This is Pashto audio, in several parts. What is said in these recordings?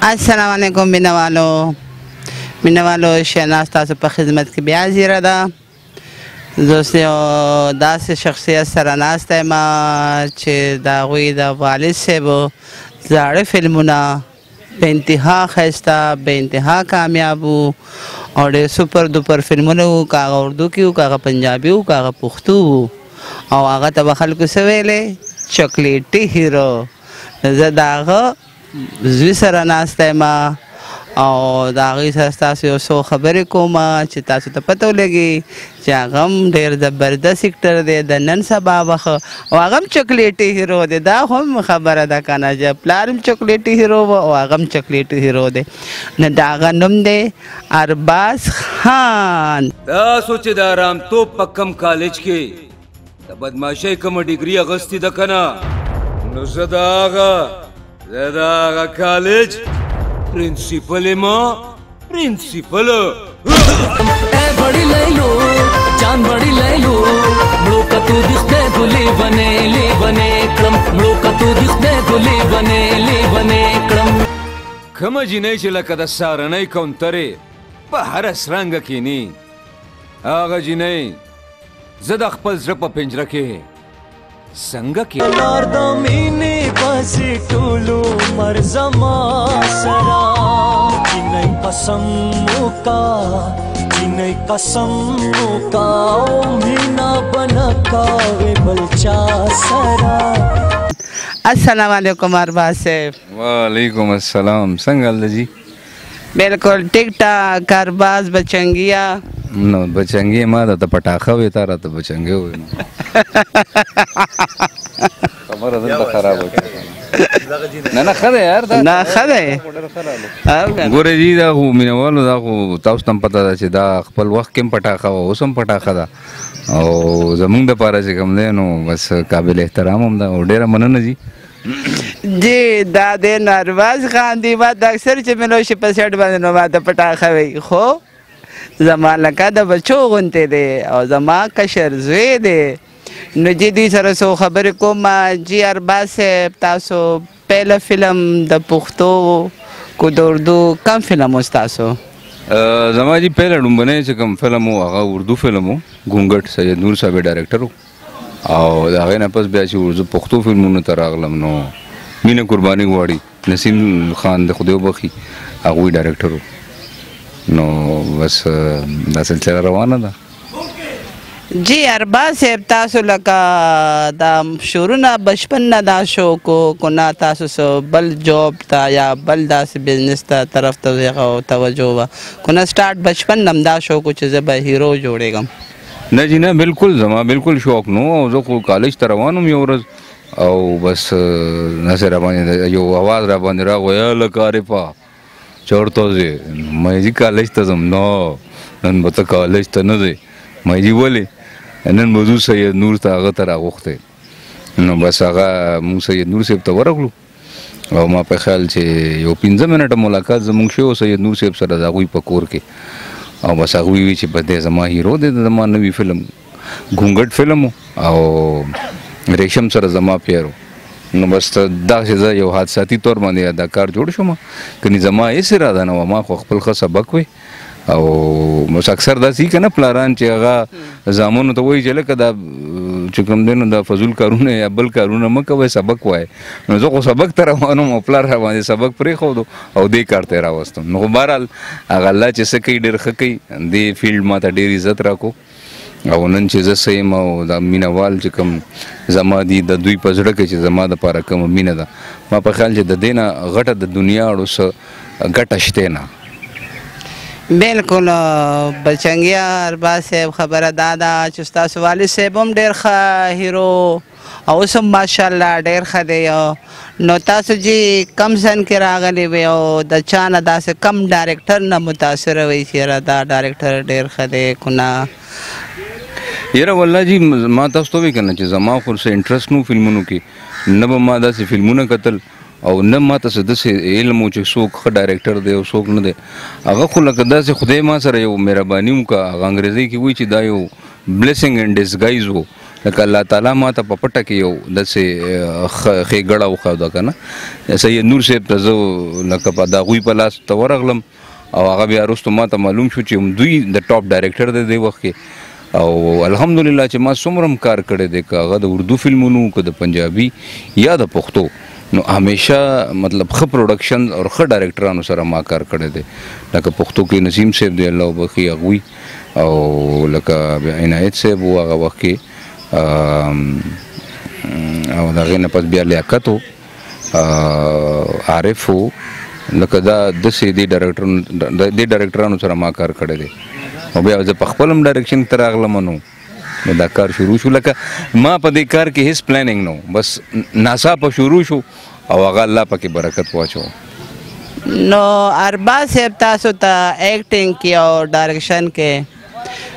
السلام علیکم مینوالو شناس تاسو په خدمت کې بیا حاضره ده. زه اوس یو داسې شخصیت سره ناسته یم چې د هغوی د والد صاحبو زاړه فلمونه به انتها ښایسته به انتها کامیاب وو او ډېر سوپر دوپر فلمونه وو، که هغه اردو کې وو، که هغه پنجابي وو، که هغه پښتو وو، او هغه ته به خلکو څه ویلې چاکلیټي هیرو. زه د هغه زوی سره ناسته یم او د هغوی سره ستاسو یو څو خبرې کوم چې تاسو ته پته ولګي چې هغه هم ډېر زبردست اکټر دی د نن سبا وخت، او هغه هم چاکلیټي هیرو دی. دا هم خبره ده که نه چې پلار هم چاکلیټي هیرو و او هغه هم چاکلیټي هیرو دی. نو د هغه نوم دی ارباز خان. تاسو چې د ارامتوب په کم کالج کې د بدماشۍ کومه ډګري اغوستې ده که نه، نو زه د هغه کالج प्रिंसिपल माँ प्रिंसिपल बड़ी ले लो जान बड़ी ले लो मड़ो का तू दिखते गुली बने क्रम मड़ो का तू दिखते गुली बने क्रम खम जिने चला कदा सारने कौंतरे बहर असरंग कीनी आगा जिने ज़द अखपल ज़रप पिंजरा के संग के नारदमीनी बसी टूलू मरज़मा सरा जिन्हें कसम मुका मीना बनका वे बलचा सरा. अस्सलाम वालेकुम अरबाज साहब. वालेकुम अस्सलाम. संगल जी बिल्कुल ठीक ठाक. अरबाज बचंगिया नो बचंगी मा त पटाखा वे तारा त बचंगे हो खबर अदन त खराब हो نه خده یار دا نه خده ګوره جی دا خو مینوالو دا خو تاسو ته پته ده چې دا خپل وخت کې پټاخه و اوس هم پټاخه ده او زمونږ دپاره چې کوم دی نو بس قابل احترام هم ده او ډېره مننه جی. جی دا دی ارباز خان دی. ما د اکثر چې مې نو شي په سیټ باندې نو ما ته پټاخه وی، خو زما لکه د بچو غونتې دی او زما کشر زوی دی. نو جی دوی سره څو خبرې کوم. جی ارباز صاحب تاسو پهله فلم د پښتو کو د اردو کم فلم و ستاسو؟ زما جی پهله ډومبنی چې کوم فلم و هغه اردو فلم و ګونګټ سید نور صاحب ډایرکټر و او د هغې نه پس بیا چې اردو پښتو فلمونو ته راغلم نو مینه قرباني غواړي نسیم خان د خدای وبخي هغوی ډایرکټر و. نو بس دا سلسله روانه ده. جی ارباز صاحب تاسو لکه دا شورونه بچپن نه دا شو کو نه تاسو سو بل جاب ته یا بل داسې بزنس ته طرف ته توجه وه کو نه سټارټ بچپن نه هم دا شو کو چې زه به هیرو جوړېږم؟ نه جی نه بالکل زما بالکل شوق نو او زه خو کالج ته روان وم یو ورځ او بس نسې راباندې یو اواز راباندې راغی هلکه عارفه چېرته ځې؟ مې جي کالج ته ځم. نو نن به ته کالج ته نه ځې؟ مې جي ولې؟ نن به ځو سید نور ته هغه ته راغوښتی. نو بس هغه مونږ سید نور صاحب ته ورغلو او ما په خیال چې یو 15 منټه ملاقات زمونږ شو سید نور صاحب سره د هغوی په کور کې او بس هغوی وی چې په دې زما هیرو دی زما نوي فلم ګونګټ فلم او ریشم سره زما پیرو. نو بس داسې زه یو حادثاتي طور باندې اداکار جوړ شوم کني زما هېڅ اراده نه وه. ما خو خپل ښه سبق وی او بس اکثر داسې که نه پلاران چې هغه زامنو ته وایي چې لکه دا چې کوم دی نو دا فضول کارونه یا بل کارونه مه کوئ سبق وایه. نو زه خو سبق ته روان وم او پلار راباندې سبق پرېښودو او دې کار ته یې راوستم. نو خو بهرحال هغه الله چې څه کوي ډېر ښه کوي. دې فیلډ ما ته ډېر عزت راکړو او نن چې زه څه یم او دا مینهوال چې کوم زما دي د دوی په زړه کې چې زما دپاره کومه مینه ده ما په خیال چې د دې نه غټه د دنیا اړو څه ګټه شته نه. بالکل بچنګیا ارباز صاحب خبره دا ده چې ستاسو والد صاحب هم ډېر ښه هیرو او اوس هم ماشاءالله ډېر ښه دی. نو تاسو جی کم سن کې راغلی وی او د چا نه داسې کم ډایرکټر نه متاثره وی چې یاره دا ډایرکټر ډېر ښه دی که نه؟ یاره والله جی ما تاسو ته وایي که نه چې زما خو څه انټرسټ نو فلمونو کې نه به ما داسې فلمونه کتل او نه ماته څه داسې علم و چې څوک ښه ډایرکټر دی او څوک نه دی. هغه خو لکه داسې خدای ما سره یو مهرباني وکړه. هغه انګریزۍ کې وایي چې دا یو بلیسنګ اینډ ډسګایز و لکه الله تعالی ما ته په پټه کې یو داسې ښېګړه وښوده که نه سید نور صاحب ته زه لکه په د هغوی په لاس ته ورغلم او هغه بیا وروستو ما ته معلوم شو چې دوی د ټاپ ډایرکټر دی دې وخت کې او الحمدلله چې ما څومره هم کار کړی دی که هغه د اردو فلمونو که د پنجابي یا د پښتو نو همیشه مطلب ښه پروډکشن او ښه ډایرکټرانو سره ما کار کړی دی لکه پښتو کې نسیم صاحب دی الله وبخي هغوی او لکه عنایت صاحب و هغه وخت کې او د هغې نه پس بیا لیاقت و عارف و لکه دا داسې دې ډایرکټرانو سره ما کار کړی دی او بیا زه په خپل هم ډایرکشن ته راغلم نو دا کار شروع شو لکه ما په دې کار کې هیڅ پلانینګ نو بس ناڅاپه شروع شو او هغه الله پکې برکت واچو نو ارباز صاحب تاسو ته ایکټینګ کې او ډایرکشن کې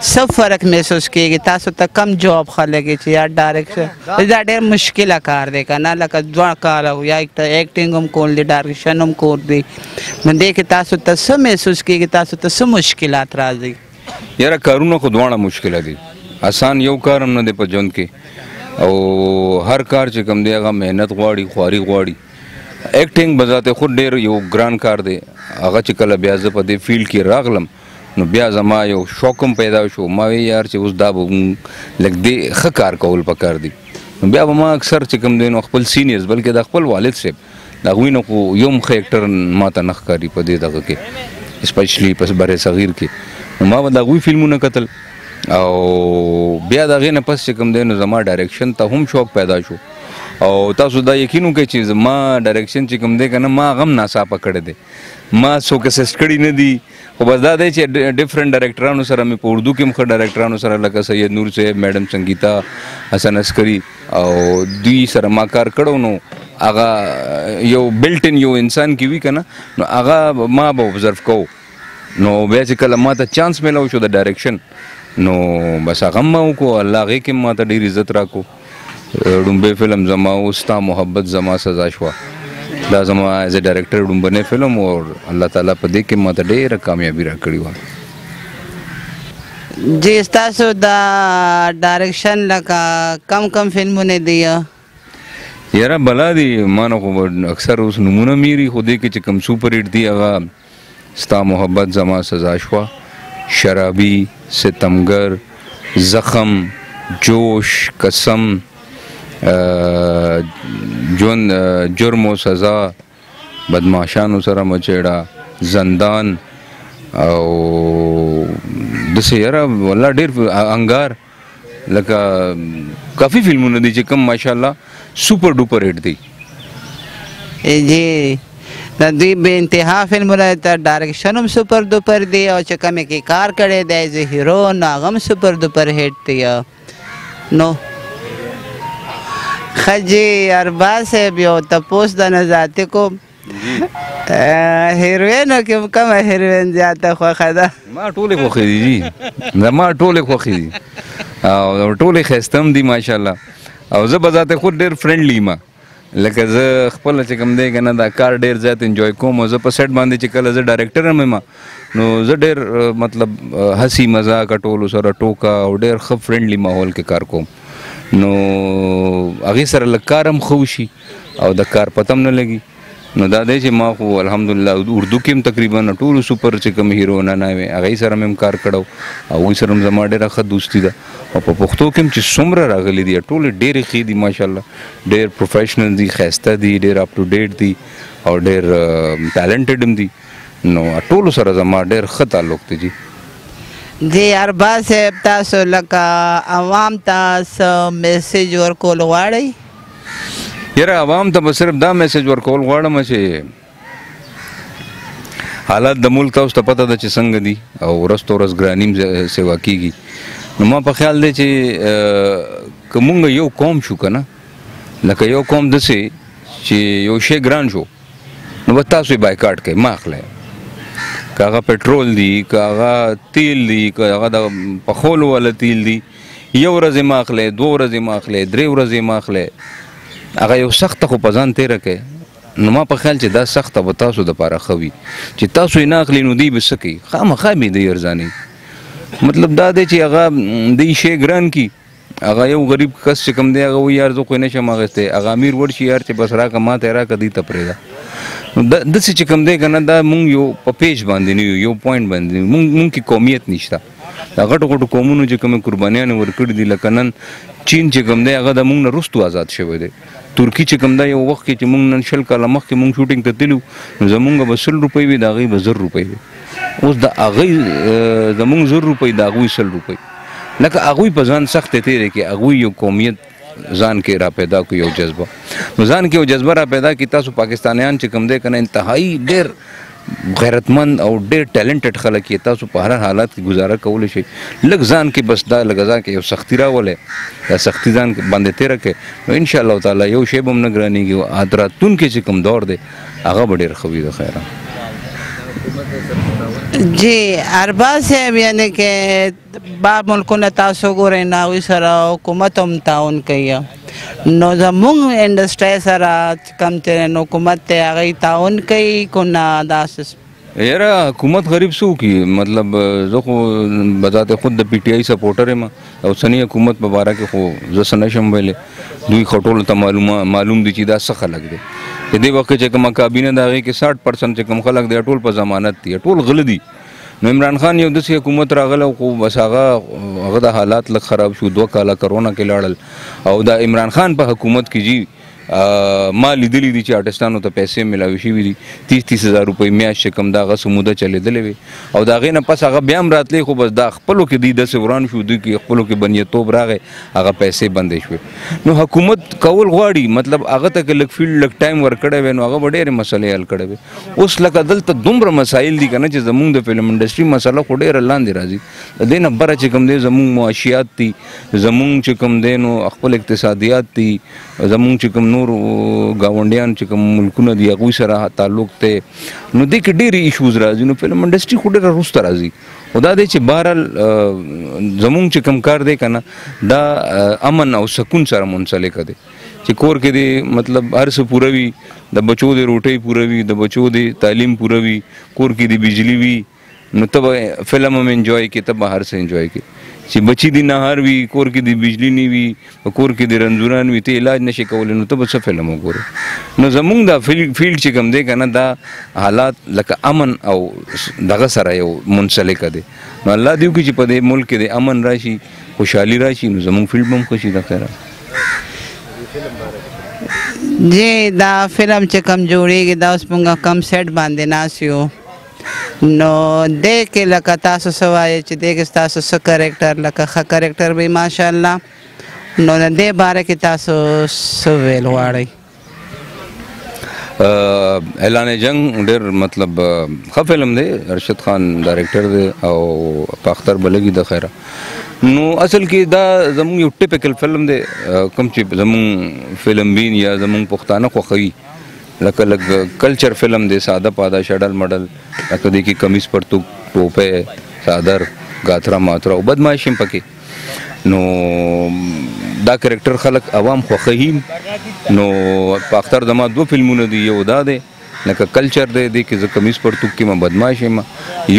څه فرق محسوس کېږي تاسو ته کم جواب ښه لګي چې یا ډایرکشن دا ډېر مشکله کار دی که نه لکه دوه کاله یا ایکټینګ هم کول دی ډایرکشن هم کول دی نو دې کې تاسو ته څه محسوس کېږي تاسو ته څه مشکلات راځي یاره کارونه خو دواړه مشکله دي آسان یو کار هم نه دی په ژوند کې او هر کار چې کوم دی هغه محنت غواړي خواري غواړي ایکټینګ بذات خود ډېر یو ګران کار دی هغه چې کله بیا زه په دې فیلډ کې راغلم نو بیا زما یو شوق هم پیدا شو ما وی یار چې اوس دا به لږ دې ښه کار کول پکار دي نو بیا به ما اکثر چې کوم دی نو خپل سینیرز بلکې د خپل والد صاحب د هغوی نه خو یو هم ښه ایکټر ما ته نه ښکاري په دې دغه کې اسپیشلي په بر صغیر کې نو ما به د هغوی فلمونه کتل او بیا د هغې نه پس چې کوم دی نو زما ډایرکشن ته هم شوق پیدا شو او تاسو دا یقین وکړئ چې زما ډایرکشن چې کوم دی که نه ما هغه هم ناڅاپه کړی دی ما څوک اسسټ کړي نه دي خو بس دا دی چې ډفرنٹ ډایرکټرانو سره مې په اردو کې هم ښه ډایرکټرانو سره لکه سید نور صاحب میډم سنگیتا حسن عسکري او دوی سره ما کار کړو نو هغه یو بلټن یو انسان کې وي که نه نو هغه ما به ابزرو کوو نو بیا چې کله ما ته چانس میلاو شو د ډایرکشن نو بس هغه هم ما وکړو الله هغې کې ما ته ډېر عزت راکړو ډومبی فلم زما و ستا محبت زما سزا شوه دا زما ایز ا ډایرکټر ډومبنی فلم او الله تعالی په دې کې ما ته ډېره کامیابي راکړې وه جی ستاسو دا ډایرکشن لکه کم فلمونه دي یاره بلا دي ما نه خو اکثر اوس نومونه میري خو دې کې چې کوم سوپر هټ دي هغه ستا محبت زما سزا شوه شرابي ستمګر زخم جوش قسم جرم و سزا بدماشانو سره مچېړه زندان او داسې یاره والله ډېر انګار لکه کافي فلمونه دي چې کوم ماشاءالله سوپر ډوپر هټ دي جی د دوی بې انتها فلمونه ته ډایرکشن هم سوپر ډوپر دی او چې کومې کې کار کړی دی ایز هیرو نو هغه هم سوپر ډوپر هټ دی نو خجی ارباز صاحب یو تپوس د نظاتې کوم هیروینو کې کومه هیروین زیاته خوښه ده ما ټولې خوښې دي جي زما ټولې خوښې دي او ټولې ښایسته هم دي ماشاءالله او زه به ذات خود ډېر فرینډلی ما لکه زه خپله چې کوم دی که نه دا کار ډېر زیات انجوی کوم او زه په سیټ باندې چې کله زه ډایرکټر هم یم نو زه ډېر مطلب هسي مذاق ټولو سره ټوکه او ډېر ښه فرینډلی ماحول کې کار کوم نو هغې سره لږ کار هم ښه وشي او د کار پته هم نه لګي نو دا دی چې ما خو الحمدلله اردو کې هم تقریبا ټولو سوپر چې کوم هیروینانه وې هغې سره مې هم کار کړی او هغوی سره هم زما ډېره ښه دوستي ده او په پښتو کې هم چې څومره راغلي دي ټولې ډېرې ښې دي ماشاءالله ډېر پروفیشنل دي ښایسته دي ډېر اپ ټو ډیټ دي او ډېر ټیلنټډ هم دي نو ټولو سره زما ډېر ښه تعلق دی جي جی ارباز صاحب تاسو لکه عوام ته څه میسیج ورکول غواړئ یاره عوام ته به صرف دا میسیج ورکول غواړم چې حالات د ملک تاسو ته پته ده چې څنګه دي او ورځ تو ورځ ګراني سیوا کېږي نو ما په خیال دی چې که مونږ یو قوم شو که نه لکه یو قوم داسې چې یو شی ګران شو نو به تاسو یې بایکاټ کوئ ما اخلی که هغه پټرول دي که هغه تیل دي که هغه د پخولو والا تیل دي یو ورځ یې ما اخلی 2 ورځې ما اخلی 3 ورځې ما اخلی هغه یو سخته خو په ځان تېره کوي نو ما په خیال چې دا سخته به تاسو دپاره ښه وي چې تاسو یې نه اخلي نو دوی به څه کوي خامخا به یې دوی ارزانوي مطلب دا دی چې هغه دوی شی ګران کي هغه یو غریب کس چې کوم دی هغه وایي یار زه خو یې نشم اخیستی هغه امیر ورشي یار چې بس راکړه ما ته یې راکړه دوی ته پرېږده نو داسې چې کوم دی که نه دا مونږ یو په پیج باندې نه یو پوینټ باندې مونږ کې قومیت نشته دا غټو غټو قومونو چې کومې قربانیانې ورکړي دي لکه نن چین چې کوم دی هغه د مونږ نه وروستو آزاد شوی دی ترکي چې کوم دا یو وخت کې چې مونږ نن 20 کاله مخکې مونږ شوټینګ ته تللو نو زمونږ به 100 روپۍ وي د هغوی به 1000 روپۍ وي اوس د هغوی زمونږ 1000 روپۍ د هغوی 100 روپۍ لکه هغوی په ځان سختې تېرې کې هغوی یو قومیت ځان کې را پیدا کړو یو جذبه نو ځان کې یو جذبه را پیدا کړي تاسو پاکستانیان چې کوم دی که نه انتهایي ډېر غیرتمند او ډېر ټیلنټډ خلک یې تاسو په هر حالات کې گزاره کولی شئ لږ ځان کې بس دا لږ ځان کې یو سختي راولئ دا سختي ځان باندې تېره کړئ نو انشاءالله تعالی یو شی به هم نه ګرانېږي او راتلونکی چې کوم دور دی هغه به ډېر ښه وي د خیره جی ارباز صاحب یعنی کې بار ملکونه تاسو ګورئ نو هغوی سره حکومت هم تعاون کوي نو زموږ انډسټرۍ سره کوم چې نو حکومت دی هغوی تعاون کوي که نه داسې یاره حکومت غریب څه وکړي مطلب زه خو بذات خود د پی ټي آی سپورټر یم او اوسني حکومت په باره کې خو زه څه نشم ویلی دوی خو ټولو ته معلوم دي چې دا څه خلک دی په دې وخت کې چې کومه کابینه د هغې کې 60% چې کوم خلک دی ټول په ضمانت دي ټول غله دي نو عمران خان یو داسې حکومت راغلی خو بس هغه د حالات لږ خراب شو 2 کاله کرونا کې لاړل او د عمران خان په حکومت کې جی ما لیدلی دي چې آرټسټانو ته پیسې ملاوي شوي دي 30 هزار روپۍ میاشت چې کوم د هغه څه موده چلېدلې وي او د هغې نه پس هغه بیا هم راتلی خو بس دا خپلو کې دوی داسې وران شو دوی کې خپلو کې بنیتوب راغی هغه پیسې بندې شوې نو حکومت کول غواړي مطلب هغه ته که لږ فیلډ لږ ټایم ورکړی وی نو هغه به ډېرې مسلې حل کړی وي اوس لکه دلته دومره مسایل دي که نه چې زمونږ د فلم انډسټري مسله خو ډېره لاندې راځي د دې نه بره چې کوم دی زمونږ معاشیات دي زمونږ چې کوم دی نو خپل اقتصادیات دي زمونږ چې کوم نور ګاونډیان چې کوم ملکونه دي هغوی سره تعلق دی نو دې کې ډېرې ایشوز راځي نو فلم انډسټري خو ډېره وروسته راځي خو دا دی چې بهرحال زمونږ چې کوم کار دی که نه دا امن او سکون سره منسلک دی چې کور کې دی مطلب هر څه پوره وي د بچو د روټۍ پوره وي د بچو د تعلیم پوره وي کور کې د بجلی وي نو ته به فلم هم انجوای کې ته به هر څه انجوای کې چې بچی دی نهار وي کور کې د بجلی نه وي کور کې د رنځوران وي ته علاج نشي کولی نو ته به څه فلم وګورې نو زمونږ دا فیلډ چې کوم دی که نه دا حالات لکه امن او دغه سره یو منسلکه دی نو الله دې وکړي چې په دې ملک کې د امن راشي خوشحالي راشي نو زمونږ فیلډ به هم ښه شي د خیره جی دا فلم چې کوم جوړېږي دا اوس مونږ کم سیټ باندې ناست یو نو دې کې لکه تاسو څه وایئ چې دې کې ستاسو څه کرکټر لکه ښه کرکټر وي ماشاءالله نو د دې باره کې تاسو څه ویل غواړئ اعلان جنگ ډېر مطلب ښه فلم دی ارشد خان ډایرکټر دی او په اختر به لګي د خیره نو اصل کې دا زمونږ یو ټیپیکل فلم دی کوم چې زمونږ فلم بین یا زمونږ پښتانه خوښوي لکه لږ کلچر فلم دی ساده پاده شډل مډل لکه دی کې کمیز پرتوک ټوپۍ څادر گاترا ماترا او بدمعاشي هم پکې نو دا کرکټر خلک عوام خوښوي نو په اختر زما 2 فلمونه دي یو دا دی لکه کلچر دی دی کې زه کمیز پرتوک کې ما بدمعاش یم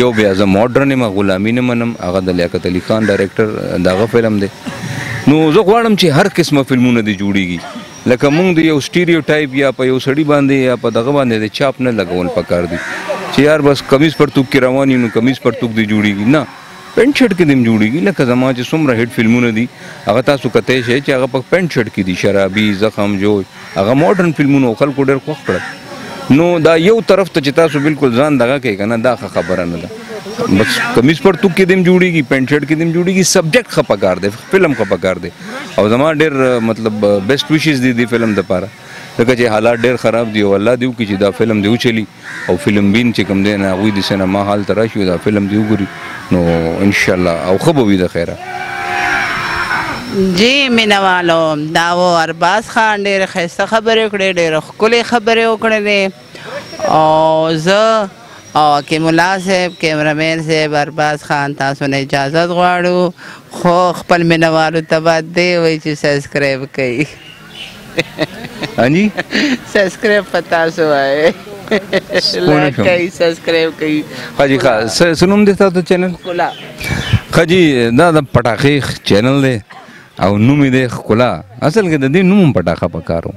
یو بیا زه ماډرن یم غلامي نه منم هغه د لیاقت علي خان ډایرکټر دغه فلم دی نو زه غواړم چې هر قسمه فلمونه دي جوړیږي لکه مونږ د یو سټیریوټایپ یا په یو سړي باندې یا په دغه باندې د چاپ نه لګول پکار دي چې یار بس کمیز پرتوک کې روان یو نو کمیز پرتوک دی جوړیږي نه پینټ شرټ کې دم جوړیږي لکه زما چې څومره هیټ فلمونه دي هغه تاسو کته شي چې هغه په پینټ شرټ کې دي شرابي زخم جوش هغه ماډرن فلمونه خلکو ډېر خوښ کړل نو دا یو طرف ته چې تاسو بالکل ځان دغه کوي که نه دا خبره نه ده بس کمیز پرتوک کې دم جوړیږي پینټ شرټ کې دم جوړیږي سبجیکټ ښه پکار دی فلم ښه پکار دی او زما ډېر مطلب بیسټ ویشز دي د فلم دپاره ځکه چې حالات ډېر خراب دي او الله دې وکړي چې دا فلم دې وچلي او فلم بین چې کوم دی نه هغوی د سینما حال ته راشي دا فلم دې وګوري نو انشاءالله او ښه به وي د خیره جی مینوالو دا و ارباز خان ډېرې ښایسته خبرې وکړې ډېرې ښکلې خبرې وکړلې او زه او حکیم الله صاحب کیمرامین صاحب ارباز خان تاسو نه اجازت غواړو خو خپل مینوالو ته باید دی وایي چې سبسکرایب کوي هانجی سبسکرایب په تاسو وایي لایک کوي سبسکرایب کوي حاجی ښه څه نوم دی تاسو چینل ښکلا ښه جي دا د پټاخې چینل دی او نوم یې دی ښکلا. اصل کې د دې نوم هم پټاخه پکار و.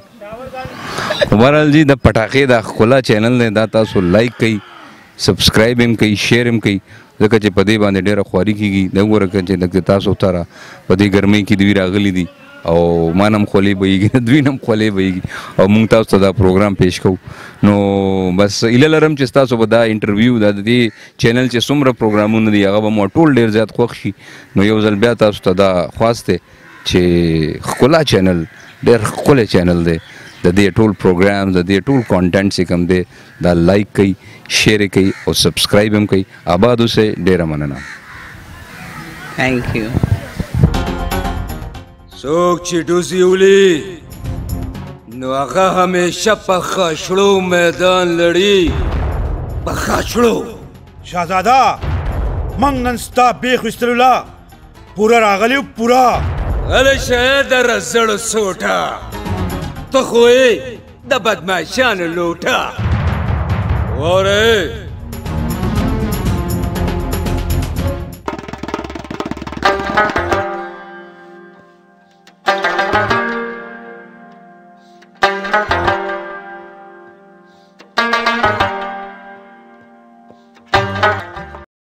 بهرحال جي د پټاخې د ښکلا چینل دی دا تاسو لایک کوئ سبسکرایب هم کوئ شیر هم کوئ ځکه چې په دې باندې ډېره خواري کېږي. دا وګوره که چې لږ تاسو ته را په دې ګرمۍ کې دوی راغلي دي او ما نه هم خولې بهیږي دوی نه هم خولې بهیږي او موږ تاسو ته دا پروګرام پیش کوو. نو بس هیله لرم چې ستاسو به دا انټرویو دا د دې چینل چې څومره پروګرامونه دي هغه به مو ټول ډېر زیات خوښ شي. نو یو ځل بیا تاسو ته دا خواست دی چې ښکلا چینل ډېر ښکلی چینل دی. د دې ټول پروګرام د دې ټول کانټینټ چې کوم دی دا لایک کوئ شیر یې کوئ او سبسکرایب هم کوئ. آباد اوسئ. ډېره مننه. تھینک یو. څوک چې ډوزي ولي نو هغه همیشه په خاچړو میدان لړي. په خاچړو شهزاده موږ نن ستا بیخ ویستلو لا پوره راغلي پوره. غلی شه د رزړو سوټه ته خو یې د بدماشانو لوټه. واورئ